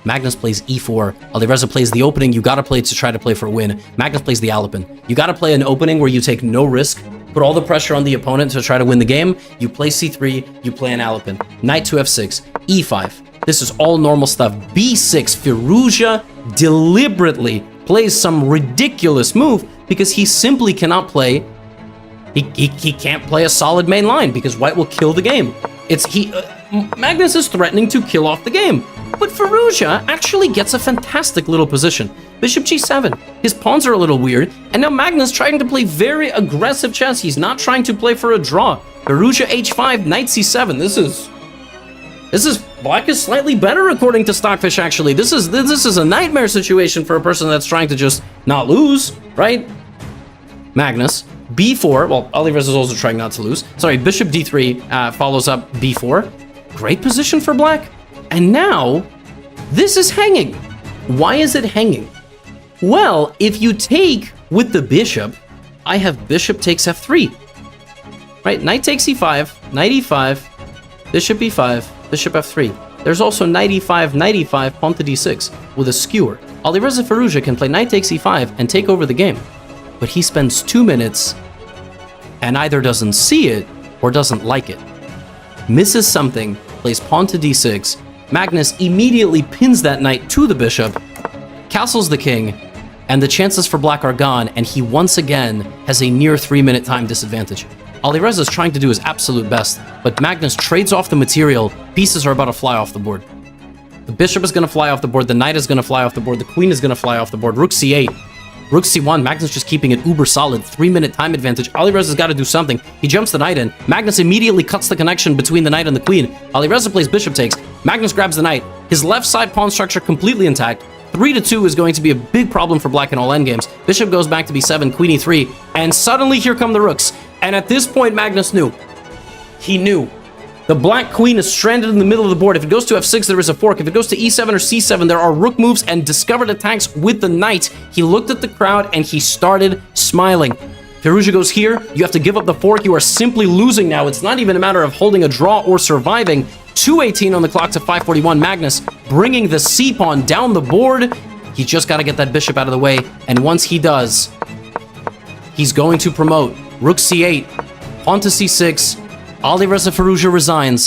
Magnus plays e4. Alireza plays the opening you gotta play to try to play for a win. Magnus plays the Alpen. You gotta play an opening where you take no risk, put all the pressure on the opponent to try to win the game. You play c3, you play an Alpen. Knight to f6, e5. This is all normal stuff. b6, Firouzja deliberately plays some ridiculous move because he simply cannot play. He can't play a solid main line because white will kill the game. Magnus is threatening to kill off the game. But Firouzja actually gets a fantastic little position. Bishop g7. His pawns are a little weird, and now Magnus trying to play very aggressive chess. He's not trying to play for a draw. Firouzja h5, knight c7. This is black is slightly better according to Stockfish. Actually, this is a nightmare situation for a person that's trying to just not lose, right? Magnus b4. Well, Alireza is also trying not to lose. Sorry, bishop d3 follows up b4. Great position for black. And now, this is hanging. Why is it hanging? Well, if you take with the bishop, I have bishop takes f3. Right, knight takes e5, knight e5, bishop e5, bishop f3. There's also knight e5, pawn to d6 with a skewer. Alireza Firouzja can play knight takes e5 and take over the game. But he spends 2 minutes and either doesn't see it or doesn't like it. Misses something, plays pawn to d6. Magnus immediately pins that knight to the bishop, castles the king, and the chances for black are gone, and he once again has a near 3-minute time disadvantage. Alireza is trying to do his absolute best, but Magnus trades off the material. Pieces are about to fly off the board. The bishop is going to fly off the board, the knight is going to fly off the board, the queen is going to fly off the board, rook c8. Rook c1, Magnus just keeping it uber solid, 3-minute time advantage. Alireza's got to do something. He jumps the knight in. Magnus immediately cuts the connection between the knight and the queen. Alireza plays bishop takes. Magnus grabs the knight. His left side pawn structure completely intact. 3-2 is going to be a big problem for black in all endgames. Bishop goes back to b7, queen e3, and suddenly here come the rooks. And at this point, Magnus knew. He knew. The black queen is stranded in the middle of the board. If it goes to f6, there is a fork. If it goes to e7 or c7, there are rook moves and discovered attacks with the knight. He looked at the crowd and he started smiling. Firouzja goes here. You have to give up the fork. You are simply losing now. It's not even a matter of holding a draw or surviving. 2:18 on the clock to 5:41. Magnus bringing the c-pawn down the board. He just got to get that bishop out of the way. And once he does, he's going to promote. Rook c8, pawn to c6. Alireza Firouzja resigns.